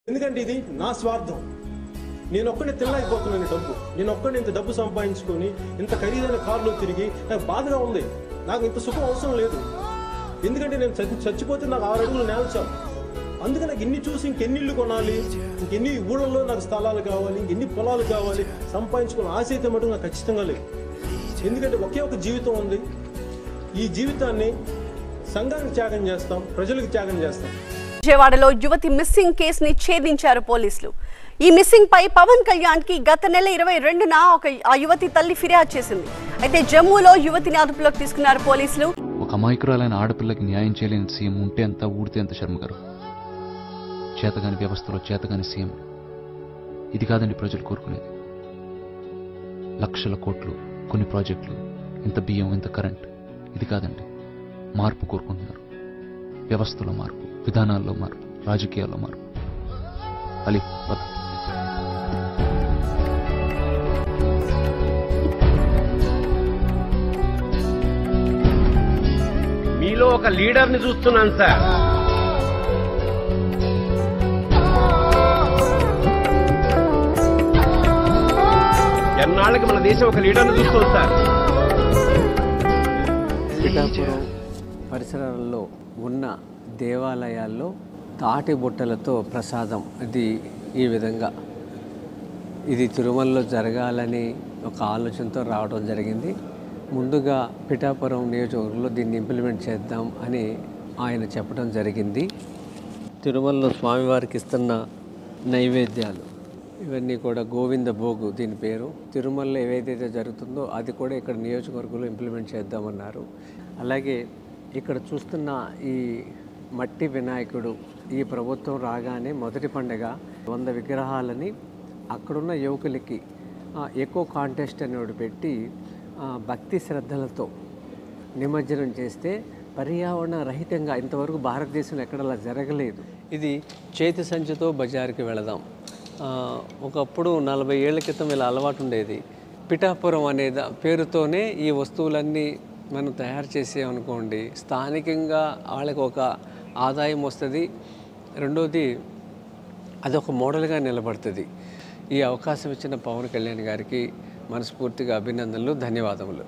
ఎందుకంటే ఇది నా స్వార్థం. నేను ఒక్కడే తినలేకపోతున్నాను డబ్బు. నేను ఒక్కడే ఇంత డబ్బు సంపాదించుకొని ఇంత ఖరీదైన కారులో తిరిగి నాకు బాధగా ఉంది. నాకు ఇంత సుఖం అవసరం లేదు. ఎందుకంటే నేను చచ్చిపోతే నాకు 6 అడుగులు నేల చాలు. అందుకే నాకు ఇన్ని చూసి ఇంకెన్ని ఇల్లు కొనాలి, ఇంకెన్ని ఊళ్ళల్లో నాకు స్థలాలు కావాలి, ఇంకెన్ని పొలాలు కావాలి, సంపాదించుకుని ఆశ అయితే మటుకు నాకు ఖచ్చితంగా లేదు. ఎందుకంటే ఒకే ఒక జీవితం ఉంది. ఈ జీవితాన్ని సంఘానికి త్యాగం చేస్తాం, ప్రజలకు త్యాగం చేస్తాం. విజయవాడలో యువతి మిస్సింగ్ కేసుని ఛేదించారు పోలీసులు. ఈ మిస్సింగ్ పై పవన్ కళ్యాణ్ కి గత నెల 22న ఆ యువతి తల్లి ఫిర్యాదు చేసింది. అయితే జమ్మూలో యువతిని అదుపులోకి తీసుకున్నారు పోలీసులు. ఒక అమాయకురాలైన ఆడపిల్లకి న్యాయం చేయలేని సీఎం ఉంటే ఎంత ఊడితే ఎంత శర్మ గారు. చేతగాని వ్యవస్థలో చేతగాని సీఎం. ఇది కాదండి ప్రజలు కోరుకునేది. లక్షల కోట్లు, కొన్ని ప్రాజెక్టులు, ఇంత బియ్యం, ఇంత కరెంట్. ఇది కాదండి. మార్పు కోరుకుంటున్నారు. వ్యవస్థలో మార్పు, విధానాల్లో మార్పు, రాజకీయాల్లో మార్పు. అలీ పద. మీలో ఒక లీడర్ని చూస్తున్నాను సార్. ఎన్నాళ్ళకి మన దేశం ఒక లీడర్ని చూస్తుంది సార్. పిఠాపురం పరిసరాల్లో ఉన్న దేవాలయాల్లో తాటి బుట్టలతో ప్రసాదం ఇది ఈ విధంగా ఇది తిరుమలలో జరగాలని ఒక ఆలోచనతో రావడం జరిగింది. ముందుగా పిఠాపురం నియోజకవర్గంలో దీన్ని ఇంప్లిమెంట్ చేద్దాం అని ఆయన చెప్పడం జరిగింది. తిరుమలలో స్వామివారికి ఇస్తున్న నైవేద్యాలు ఇవన్నీ కూడా గోవింద భోగు దీని పేరు. తిరుమలలో ఏదైతే జరుగుతుందో అది కూడా ఇక్కడ నియోజకవర్గంలో ఇంప్లిమెంట్ చేద్దామన్నారు. అలాగే ఇక్కడ చూస్తున్న ఈ మట్టి వినాయకుడు ఈ ప్రభుత్వం రాగానే మొదటి పండుగ 100 విగ్రహాలని అక్కడున్న యువకులకి ఎకో కాంటెస్ట్ అనేవాడు పెట్టి భక్తి శ్రద్ధలతో నిమజ్జనం చేస్తే పర్యావరణ రహితంగా ఇంతవరకు భారతదేశంలో ఎక్కడలా జరగలేదు. ఇది చేతి సంచితో బజారుకి వెళదాం. ఒకప్పుడు 40 ఏళ్ల క్రితం ఇలా అలవాటు ఉండేది. పిఠాపురం అనే పేరుతోనే ఈ వస్తువులన్నీ మనం తయారు చేసామనుకోండి, స్థానికంగా వాళ్ళకి ఒక ఆదాయం వస్తుంది. రెండోది అదొక మోడల్గా నిలబడుతుంది. ఈ అవకాశం ఇచ్చిన పవన్ కళ్యాణ్ గారికి మనస్ఫూర్తిగా అభినందనలు, ధన్యవాదములు.